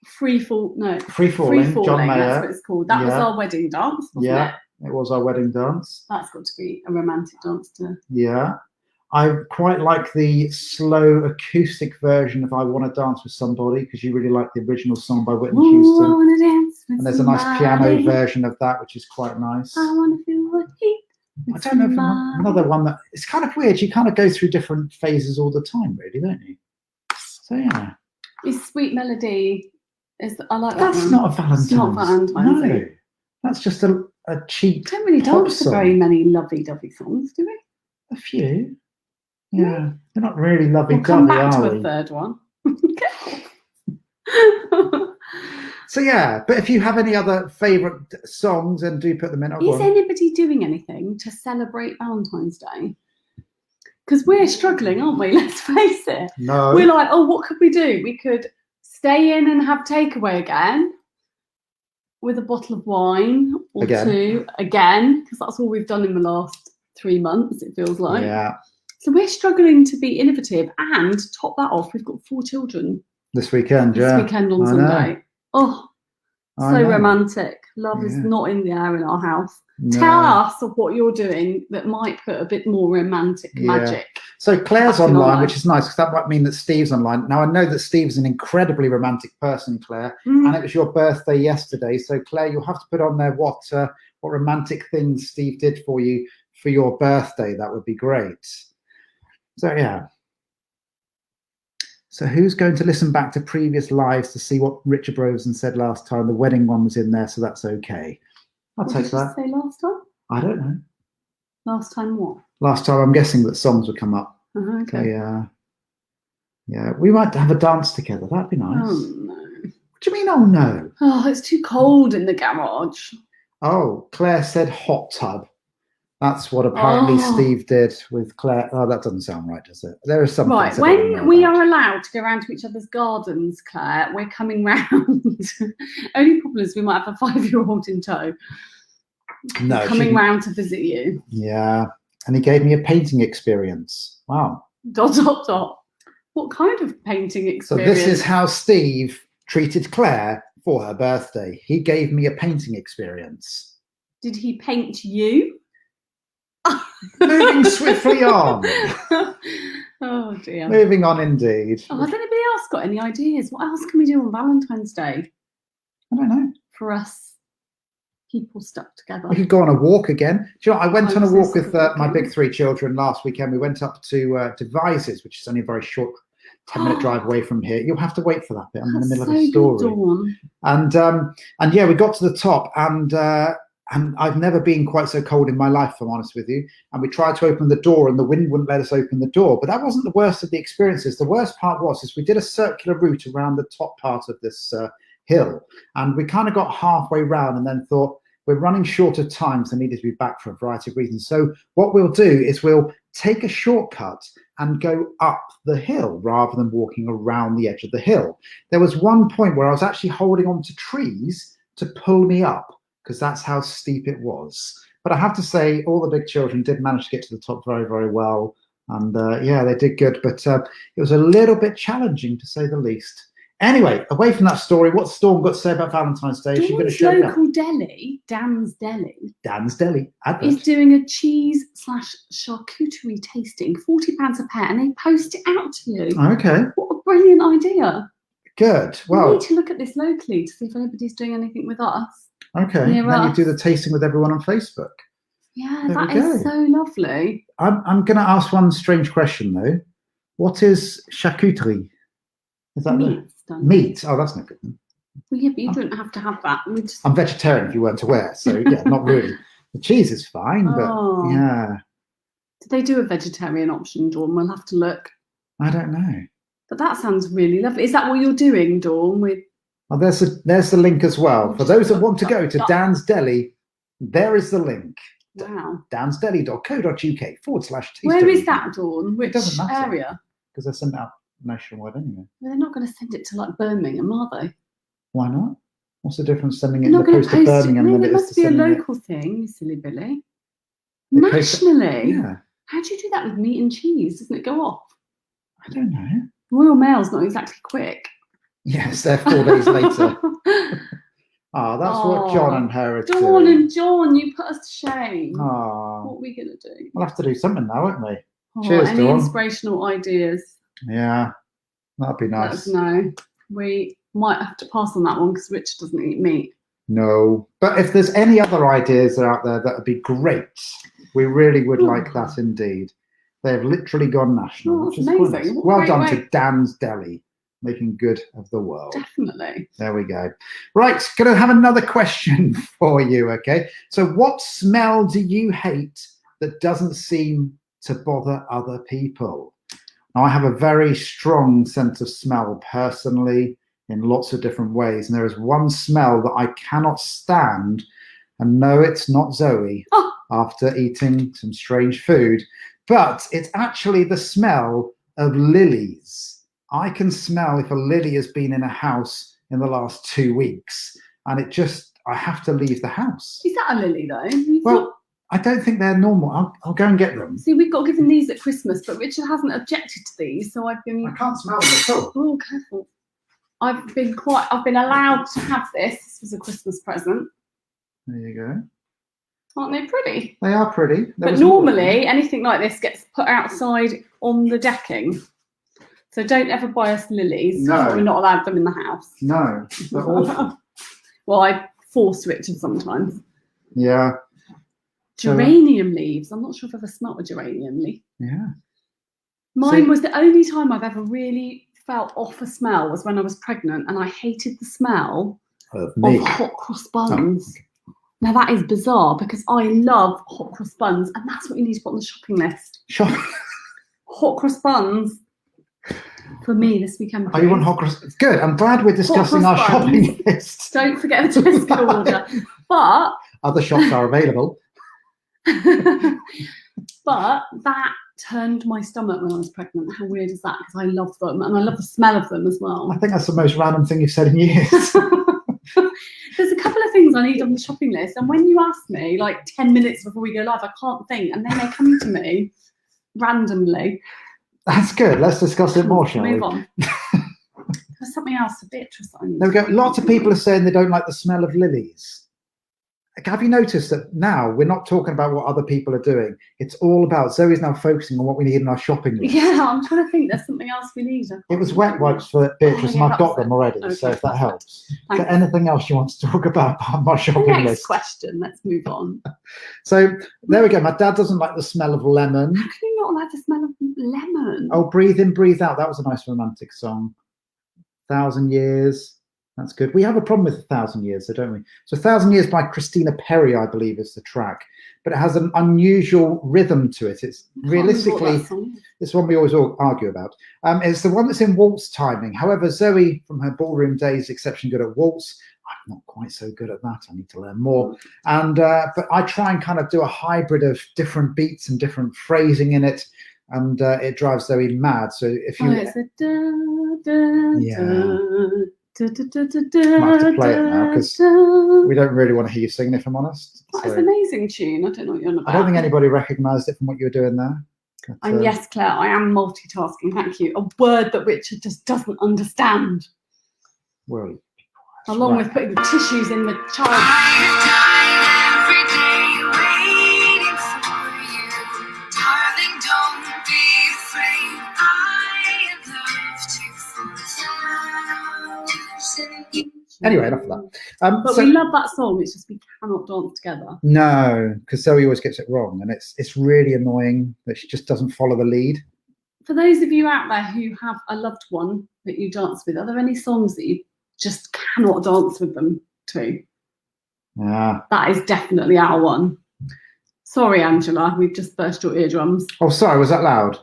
Free Falling, John Mayer. That's what it's called. That was our wedding dance, wasn't it? It was our wedding dance. That's got to be a romantic dance to. Yeah. I quite like the slow acoustic version of I Want to Dance with Somebody because you really like the original song by Whitney Houston. I want to dance with and there's a nice piano version of that, which is quite nice. I want to feel what heat. I don't know if another one that it's kind of weird. You kind of go through different phases all the time, really, don't you? So yeah. It's Sweet Melody. I like that. That's not a Valentine's. It's not Valentine's. No. That's just a cheap. Don't really dance to very many lovey-dovey songs, do we? A few. Yeah, they're not really We'll lovey-dovey, come back to are a we? third one. So yeah, but if you have any other favourite songs, then do put them in. Is anybody doing anything to celebrate Valentine's Day? Because we're struggling, aren't we? Let's face it. No. We're like, oh, what could we do? We could stay in and have takeaway again with a bottle of wine or two again, because that's all we've done in the last 3 months, it feels like. Yeah. So we're struggling to be innovative, and to top that off, we've got 4 children This weekend, this weekend on Sunday. Oh, so romantic. Love is not in the air in our house. No. Tell us of what you're doing that might put a bit more romantic magic. So Claire's online, which is nice, because that might mean that Steve's online. Now, I know that Steve's an incredibly romantic person, Claire, and it was your birthday yesterday. So, Claire, you'll have to put on there what romantic things Steve did for you for your birthday. That would be great. So, yeah. So who's going to listen back to previous lives to see what Richard Brosen said last time? The wedding one was in there, so that's okay. I'll take that. What did you say last time? I don't know. Last time what? Last time, I'm guessing that songs would come up. Okay. Yeah, we might have a dance together. That'd be nice. Oh, no. What do you mean, oh, no? Oh, it's too cold in the garage. Oh, Claire said hot tub. That's what apparently Steve did with Claire. Oh, that doesn't sound right, does it? There is something. Right, when we are allowed to go around to each other's gardens, Claire, we're coming round. Only problem is we might have a 5-year-old in tow. No, coming round to visit you. Yeah, and he gave me a painting experience. Wow. ... What kind of painting experience? So this is how Steve treated Claire for her birthday. He gave me a painting experience. Did he paint you? Moving swiftly on. Oh dear. Moving on indeed. Oh, has anybody else got any ideas? What else can we do on Valentine's Day? I don't know. For us people stuck together. We could go on a walk again. Do you know, I went on a walk with my big 3 children last weekend. We went up to Devizes, which is only a very short 10-minute drive away from here. You'll have to wait for that bit. I'm in the middle of a story. Good, and yeah, we got to the top, and I've never been quite so cold in my life, if I'm honest with you. And we tried to open the door, and the wind wouldn't let us open the door. But that wasn't the worst of the experiences. The worst part is we did a circular route around the top part of this hill, and we kind of got halfway round and then thought, we're running short of time, so needed to be back for a variety of reasons. So what we'll do is we'll take a shortcut and go up the hill rather than walking around the edge of the hill. There was one point where I was actually holding on to trees to pull me up, because that's how steep it was. But I have to say, all the big children did manage to get to the top very, very well. And yeah, they did good, but it was a little bit challenging, to say the least. Anyway, away from that story, what's Storm got to say about Valentine's Day? Is she going to show local deli, Dan's Deli, advert, is doing a cheese/charcuterie tasting, £40 a pair, and they post it out to you. Okay. What a brilliant idea. Good. Well, we need to look at this locally to see if anybody's doing anything with us. Okay. And then you do the tasting with everyone on Facebook. Yeah, that is so lovely. I'm going to ask one strange question, though. What is charcuterie? Is that meat? Oh, that's not good. Well, yeah, but you don't have to have that. I'm vegetarian, if you weren't aware, so yeah, not really. The cheese is fine, but yeah. Did they do a vegetarian option, Dawn? We'll have to look. I don't know. But that sounds really lovely. Is that what you're doing, Dawn? Oh, there's the link as well. For those that want to go to Dan's Deli, there is the link. Wow. dansdeli.co.uk/taste. Where is that, Dawn? Which area? Because they send it out nationwide anyway. Well, they're not going to send it to like Birmingham, are they? Why not? What's the difference sending it in the post to Birmingham? It must be a local thing, you silly Billy. Nationally? Yeah. How do you do that with meat and cheese? Doesn't it go off? I don't know. Royal Mail's not exactly quick. Yes, they're 4 days later. That's what John and her are doing. Dawn and John, you put us to shame. What are we going to do? We'll have to do something now, won't we? Cheers, any Dawn. Inspirational ideas? Yeah, that'd be nice. Let us know. We might have to pass on that one because Richard doesn't eat meat. No, but if there's any other ideas out there, that would be great. We really would like that indeed. They've literally gone national, which is amazing. Well done to Dan's Deli, making good of the world. Definitely. There we go. Right, going to have another question for you, okay? So what smell do you hate that doesn't seem to bother other people. Now, I have a very strong sense of smell personally in lots of different ways. And there is one smell that I cannot stand. And no, it's not Zoe after eating some strange food, but it's actually the smell of lilies. I can smell if a lily has been in a house in the last 2 weeks, and I have to leave the house. Is that a lily though? Well, I don't think they're normal. I'll go and get them. See, we've got given these at Christmas, but Richard hasn't objected to these, so I've been. I can't smell them at all. Oh, careful! I've been allowed to have this. This was a Christmas present. There you go. Aren't they pretty? They are pretty. But normally, anything like this gets put outside on the decking. So don't ever buy us lilies. No. We're not allowed them in the house. No, they're awful. Well, I force Richard sometimes. Yeah. Geranium leaves. I'm not sure if I've ever smelt a geranium leaf. Yeah. Mine was the only time I've ever really felt off a smell was when I was pregnant, and I hated the smell of hot cross buns. Oh. Now that is bizarre because I love hot cross buns, and that's what you need to put on the shopping list. Hot cross buns for me this weekend. Oh, you want hot cross? Good. I'm glad we're discussing our shopping list. Don't forget the Tesco order. But other shops are available. But that turned my stomach when I was pregnant. How weird is that? Because I love them and I love the smell of them as well. I think that's the most random thing you've said in years. There's a couple of things I need on the shopping list, and when you ask me like 10 minutes before we go live, I can't think, and then they come to me randomly. That's good. Let's discuss it more, shall we? Move on. There's something else for Beatrice that I need. There we go. Lots of people are saying they don't like the smell of lilies. Have you noticed that now we're not talking about what other people are doing? It's all about Zoe's now focusing on what we need in our shopping list. Yeah, I'm trying to think. There's something else we need. It was wet wipes for Beatrice, and I've got them already. Okay, so if that helps. Is there anything else you want to talk about on my shopping list? Next question. Let's move on. So there we go. My dad doesn't like the smell of lemon. How can you not like the smell of lemon? Oh, Breathe In, Breathe Out. That was a nice romantic song. 1,000 Years. That's good. We have a problem with 1,000 Years, so don't we? So 1,000 Years by Christina Perri, I believe, is the track. But it has an unusual rhythm to it. It's realistically, it's one we always argue about. It's the one that's in waltz timing. However, Zoe, from her ballroom days, is exceptionally good at waltz. I'm not quite so good at that. I need to learn more. And but I try and kind of do a hybrid of different beats and different phrasing in it. And it drives Zoe mad. So if you... it's a I have to play it now because we don't really want to hear you sing, if I'm honest. That is an amazing tune. I don't know what you're on about. I don't think anybody recognised it from what you were doing there. But, and yes, Claire, I am multitasking. Thank you. A word that Richard just doesn't understand. Well, along with putting the tissues in the child. Anyway, enough of that. But we love that song. It's just we cannot dance together. No, because Zoe always gets it wrong, and it's really annoying that she just doesn't follow the lead. For those of you out there who have a loved one that you dance with, are there any songs that you just cannot dance with them to? Yeah. That is definitely our one. Sorry, Angela, we've just burst your eardrums. Oh, sorry, was that loud?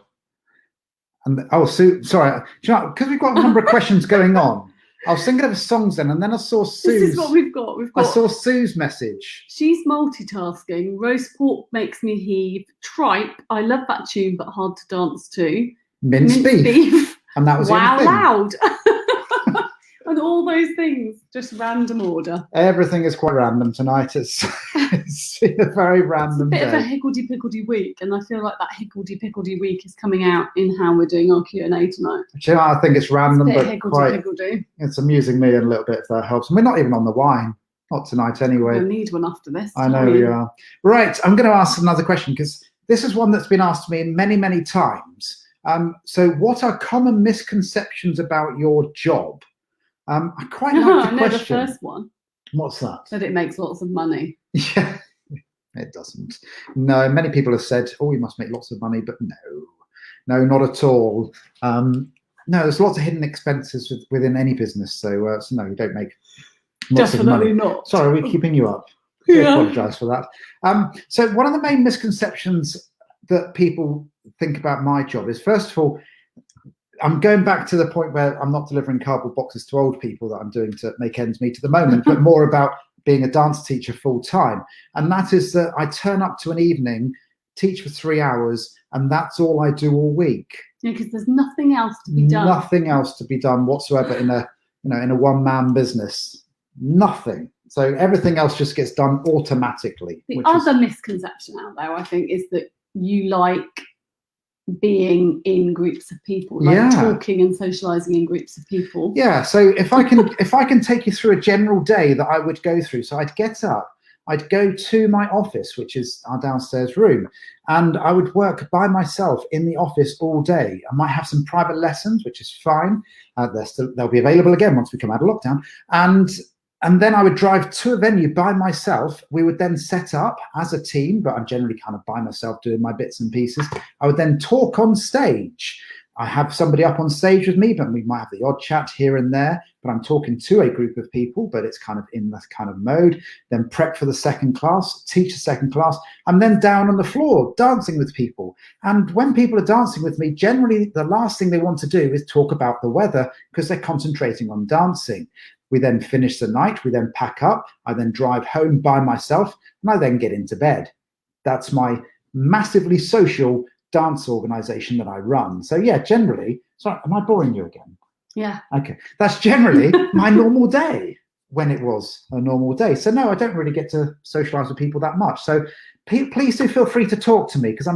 And Sue, sorry, because we've got a number of questions going on. I was thinking of songs then, and then I saw Sue's. This is what we've got. I saw Sue's message. She's multitasking. Roast pork makes me heave. Tripe. I love that tune, but hard to dance to. Minced beef. And that was wow, loud. And all those things, just random order. Everything is quite random tonight. It's a very random day. It's a bit day. of a higgledy-piggledy week, and I feel like that higgledy-piggledy week is coming out in how we're doing our Q&A tonight. I think it's random, but quite, it's amusing me a little bit, if that helps. And we're not even on the wine. Not tonight, anyway. We'll need one after this. I know we are. Right, I'm going to ask another question, because this is one that's been asked to me many, many times. So what are common misconceptions about your job? I quite like the question. The first one. What's that? That it makes lots of money. Yeah, it doesn't. No, many people have said, oh, you must make lots of money, but no, not at all. No, there's lots of hidden expenses within any business. So no, you don't make lots of money. Definitely not. Sorry, we're keeping you up. I apologise for that. So one of the main misconceptions that people think about my job is, first of all, I'm going back to the point where I'm not delivering cardboard boxes to old people that I'm doing to make ends meet at the moment, but more about being a dance teacher full time. And that is that I turn up to an evening, teach for 3 hours, and that's all I do all week. Yeah, because there's nothing else to be done. Nothing else to be done whatsoever in a one-man business. Nothing. So everything else just gets done automatically. The other misconception out there, I think, is that you like being in groups of people, like talking and socializing in groups of people. Yeah. So if I can take you through a general day that I would go through. So I'd get up, I'd go to my office, which is our downstairs room, and I would work by myself in the office all day. I might have some private lessons, which is fine. They'll be available again once we come out of lockdown. And then I would drive to a venue by myself. We would then set up as a team, but I'm generally kind of by myself doing my bits and pieces. I would then talk on stage. I have somebody up on stage with me, but we might have the odd chat here and there, but I'm talking to a group of people, but it's kind of in that kind of mode. Then prep for the second class, teach the second class, and then down on the floor, dancing with people. And when people are dancing with me, generally the last thing they want to do is talk about the weather because they're concentrating on dancing. We then finish the night, we then pack up, I then drive home by myself, and I then get into bed. That's my massively social dance organization that I run. So yeah, generally, sorry, am I boring you again? Yeah. Okay. That's generally my normal day when it was a normal day. So no, I don't really get to socialize with people that much. So please do feel free to talk to me because I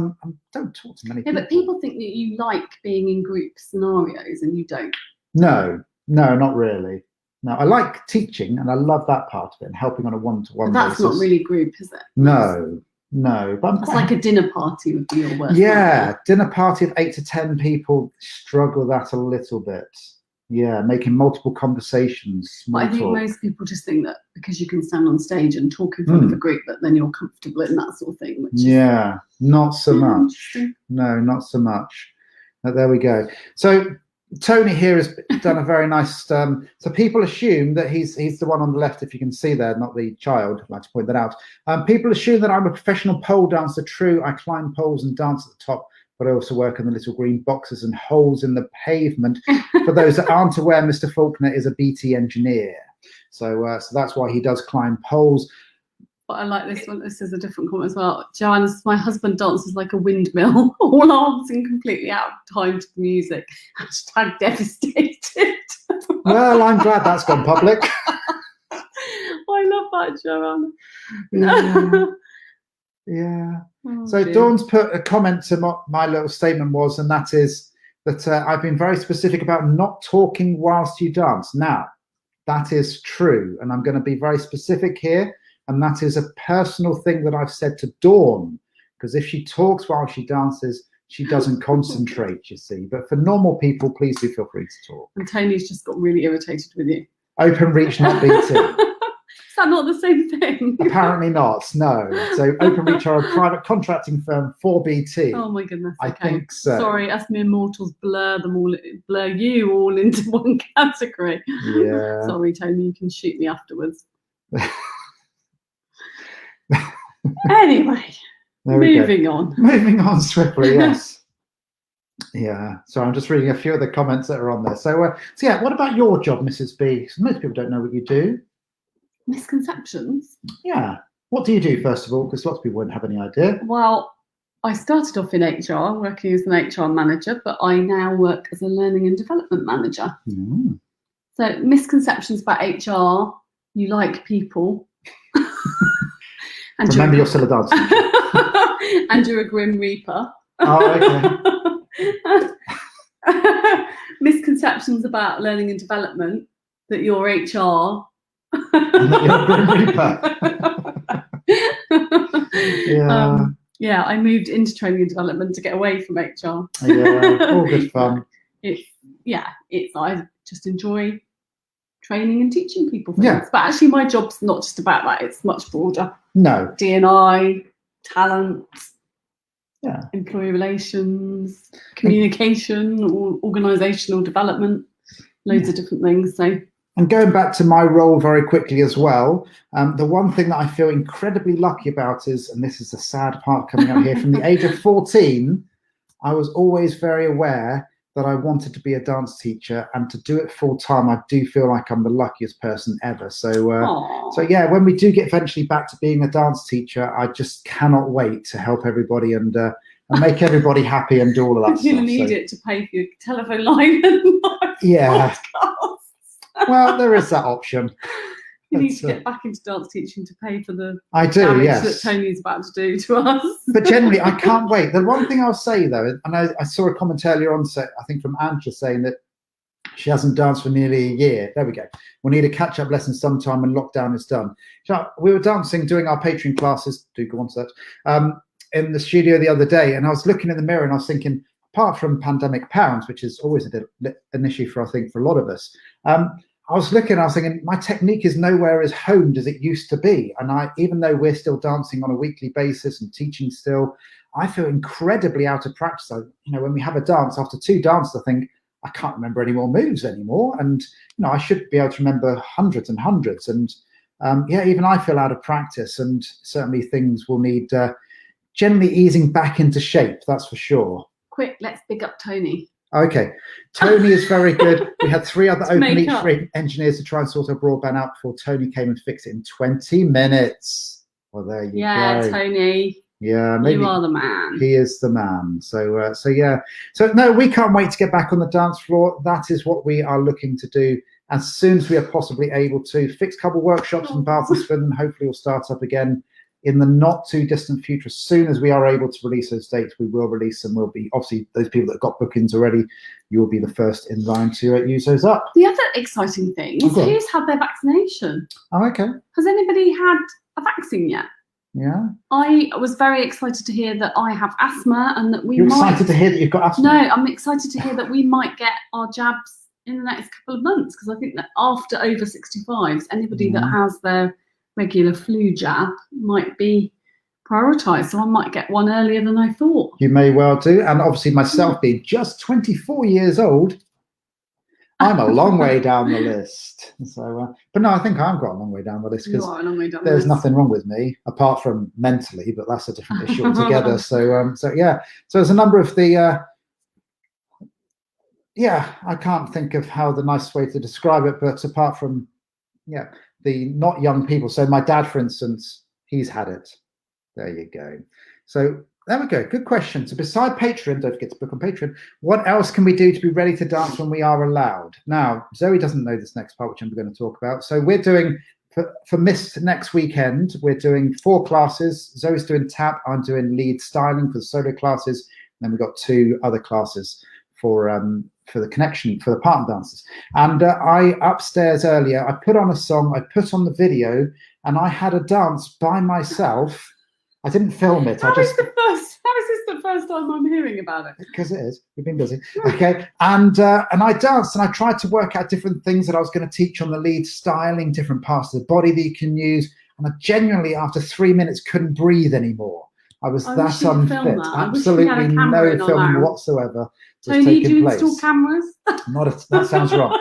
don't talk to many people. Yeah, but people think that you like being in group scenarios and you don't. No, not really. No, I like teaching and I love that part of it and helping on a one-to-one basis. That's not really group, is it? No. But it's like a dinner party would be your work. Yeah, dinner party of 8 to 10 people, struggle that a little bit. Yeah, making multiple conversations. But I think most people just think that because you can stand on stage and talk in front of a group, that then you're comfortable in that sort of thing. Which is not so much. No, not so much. But there we go. So Tony here has done a very nice. So people assume that he's the one on the left, if you can see there, not the child. I'd like to point that out. People assume that I'm a professional pole dancer. True, I climb poles and dance at the top, but I also work in the little green boxes and holes in the pavement. For those that aren't aware, Mr. Faulkner is a BT engineer, so that's why he does climb poles. But I like this one. This is a different comment as well. Joanna says, my husband dances like a windmill, all arms and completely out of time to the music. Hashtag devastated. Well, I'm glad that's gone public. I love that, Joanna. Yeah. Oh, so dear. Dawn's put a comment to what my little statement was, and that is that I've been very specific about not talking whilst you dance. Now, that is true, and I'm going to be very specific here. And that is a personal thing that I've said to Dawn, because if she talks while she dances, she doesn't concentrate, you see. But for normal people, please do feel free to talk. And Tony's just got really irritated with you. Open Reach, not BT. Is that not the same thing? Apparently not, no. So Open Reach are a private contracting firm for BT. Oh my goodness. I think so. Sorry, us mere mortals blur you all into one category. Yeah. Sorry, Tony, you can shoot me afterwards. Anyway, moving on. Moving on swiftly, yes. Yeah. So I'm just reading a few of the comments that are on there. So yeah, what about your job, Mrs. B? Most people don't know what you do. Misconceptions? Yeah. What do you do, first of all? Because lots of people wouldn't have any idea. Well, I started off in HR, working as an HR manager, but I now work as a learning and development manager. Mm. So misconceptions about HR, you like people. And remember you're still a dancer. And you're a grim reaper. Oh, okay. Misconceptions about learning and development, that you're HR. And that you're a grim reaper. Yeah. Yeah, I moved into training and development to get away from HR. Yeah, all good fun. I just enjoy training and teaching people things. Yeah. But actually my job's not just about that, it's much broader. No. D&I, talent, yeah, employee relations, communication, or organisational development, loads of different things. So And going back to my role very quickly as well, the one thing that I feel incredibly lucky about is, and this is the sad part coming out here, from the age of 14, I was always very aware that I wanted to be a dance teacher, and to do it full time, I do feel like I'm the luckiest person ever. So yeah, when we do get eventually back to being a dance teacher, I just cannot wait to help everybody and make everybody happy and do all of that stuff. You'll need it to pay for your telephone line and yeah. podcasts. Well, there is that option. You need to get back into dance teaching to pay for the damage that Tony's about to do to us. But generally, I can't wait. The one thing I'll say, though, and I saw a comment earlier on, I think from Angela, saying that she hasn't danced for nearly a year. There we go. We'll need a catch-up lesson sometime when lockdown is done. So we were dancing, doing our Patreon classes, do go on to that, in the studio the other day, and I was looking in the mirror and I was thinking, apart from pandemic pounds, which is always an issue for, I think, for a lot of us, I was looking, I was thinking, my technique is nowhere as honed as it used to be. And even though we're still dancing on a weekly basis and teaching still, I feel incredibly out of practice. When we have a dance, after 2 dances, I think, I can't remember any more moves anymore. And, I should be able to remember hundreds and hundreds. And even I feel out of practice, and certainly things will need generally easing back into shape, that's for sure. Quick, let's big up Tony. Okay, Tony is very good. We had 3 other Open engineers to try and sort our broadband out before Tony came and fixed it in 20 minutes. Well, there you go. Yeah, Tony. Yeah, maybe you are the man. He is the man. So yeah. So no, we can't wait to get back on the dance floor. That is what we are looking to do as soon as we are possibly able to. Fix a couple of workshops in Bath and Swindon. Hopefully, we'll start up again in the not too distant future. As soon as we are able to release those dates, we will release them. We'll be, obviously, those people that got bookings already, you will be the first in line to use those up. The other exciting thing is who's had their vaccination. Oh, okay. Has anybody had a vaccine yet? Yeah. I was very excited to hear that I have asthma and that You're excited to hear that you've got asthma? No, I'm excited to hear that we might get our jabs in the next couple of months, because I think that after over 65s, anybody that has their regular flu jab might be prioritised, so I might get one earlier than I thought. You may well do, and obviously myself being just 24 years old, I'm a long way down the list. So, but no, I think I've got a long way down the list, because there's nothing wrong with me apart from mentally, but that's a different issue altogether. So yeah, so there's a number of the I can't think of how the nicest way to describe it, but apart from the not young people. So my dad, for instance, he's had it. There you go. So there we go. Good question. So beside Patreon, don't forget to book on Patreon, what else can we do to be ready to dance when we are allowed? Now, Zoe doesn't know this next part, which I'm going to talk about. So we're doing, for Mist next weekend, we're doing 4 classes. Zoe's doing tap. I'm doing lead styling for the solo classes. And then we've got 2 other classes for the connection, for the partner dances. And I, upstairs earlier, I put on a song, I put on the video, and I had a dance by myself. I didn't film it. How is this the first time I'm hearing about it? Because it is. We've been busy. Okay. And I danced, and I tried to work out different things that I was going to teach on the lead styling, different parts of the body that you can use. And I genuinely, after 3 minutes, couldn't breathe anymore. I was that unfit. Absolutely no filming whatsoever. Tony, do you install cameras? That sounds wrong.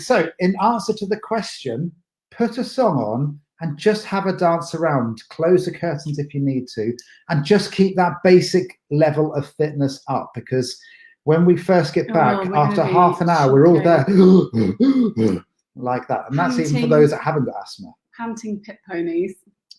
So in answer to the question, put a song on and just have a dance around. Close the curtains if you need to, and just keep that basic level of fitness up, because when we first get back, after half an hour, we're all there like that. And that's even for those that haven't got asthma. Panting pit ponies.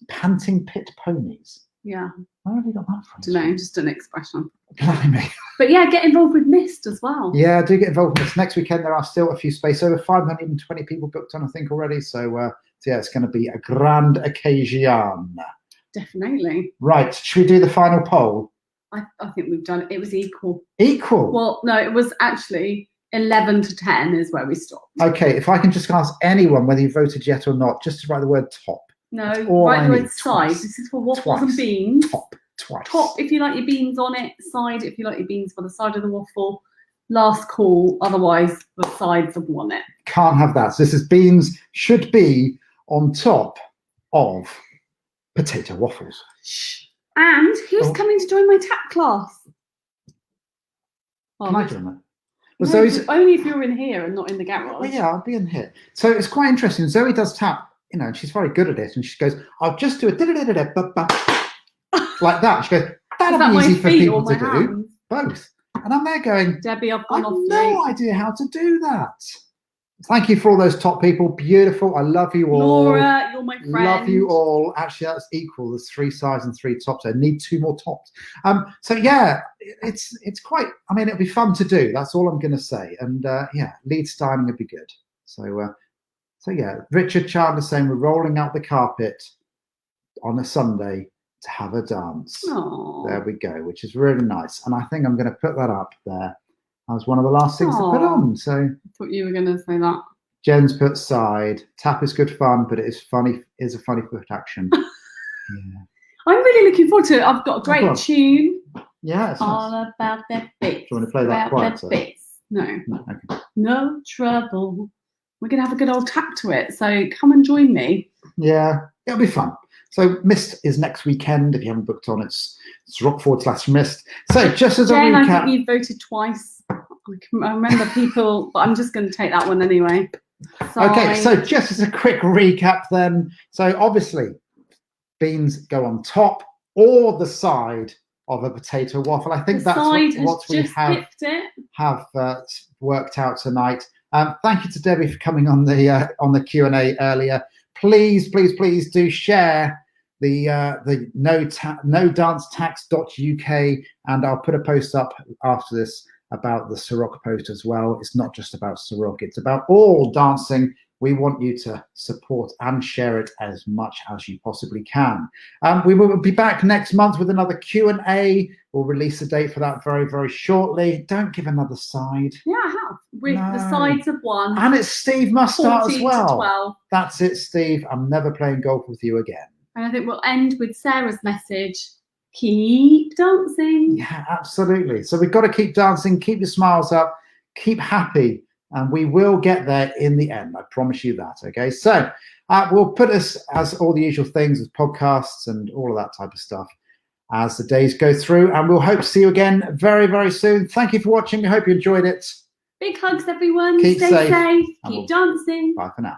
Panting pit ponies? Yeah. Where have you got that from? I don't know, just an expression. Blimey. But yeah, get involved with Mist as well. Yeah, do get involved with Mist. Next weekend, there are still a few spaces. Over 520 people booked on, I think, already. So yeah, it's going to be a grand occasion. Definitely. Right. Should we do the final poll? I think we've done it. It was equal. Equal? Well, no, it was actually 11 to 10 is where we stopped. Okay, if I can just ask anyone whether you voted yet or not, just to write the word top. No, write the word side. This is for waffles and beans. Top, twice. Top if you like your beans on it. Side if you like your beans for the side of the waffle. Last call, otherwise the sides have won it. Can't have that. So this is beans should be on top of potato waffles. And who's coming to join my tap class? Can I join that? Well, No, Zoe's, only if you're in here and not in the garage. well, yeah, I'll be in here. So it's quite interesting. Zoe does tap, you know, and she's very good at it. And she goes, I'll just do a like that. She goes, that'll be easy for people to do. Both. And I'm there going, Debbie, I've I gone have off no idea how to do that. Thank you for all those top people. Beautiful. I love you all. Laura, you're my friend. Love you all. Actually, that's equal. There's 3 sides and 3 tops. I need 2 more tops. So yeah, it's quite. I mean, it'll be fun to do. That's all I'm going to say. And yeah, lead styling would be good. So yeah, Richard Chandler saying we're rolling out the carpet on a Sunday to have a dance. Aww. There we go, which is really nice. And I think I'm going to put that up there as one of the last things to put on. So I thought you were going to say that. Jen's put side. Tap is good fun, but it is funny. Is a funny foot action. Yeah. I'm really looking forward to it. I've got a great tune. Yeah, it's All nice. about that bass. Do you want to play that quiet? No. No, okay. No trouble. We're going to have a good old tap to it. So come and join me. Yeah, it'll be fun. So Mist is next weekend. If you haven't booked on, it's rock/Mist. So just as a Jen, recap. I think you voted twice. I remember people, but I'm just going to take that one anyway. Sorry. Okay, so just as a quick recap then. So obviously, beans go on top or the side of a potato waffle. I think The that's side what has we just have worked out tonight. Thank you to Debbie for coming on the Q&A earlier. Please do share the nodancetax.uk, and I'll put a post up after this about the Ceroc post as well. It's not just about Ceroc, it's about all dancing. We want you to support and share it as much as you possibly can. We will be back next month with another Q&A. We'll release a date for that very, very shortly. Don't give another side. Yeah, I have. With the sides of one. And it's Steve must start as well. 12. That's it, Steve. I'm never playing golf with you again. And I think we'll end with Sarah's message. Keep dancing. Yeah, absolutely. So we've got to keep dancing, keep your smiles up, keep happy, and we will get there in the end. I promise you that. Okay, so we'll put us as all the usual things as podcasts and all of that type of stuff as the days go through, and we'll hope to see you again very, very soon. Thank you for watching. I hope you enjoyed it. Big hugs, everyone. Keep Stay safe. safe. Keep dancing. Bye for now.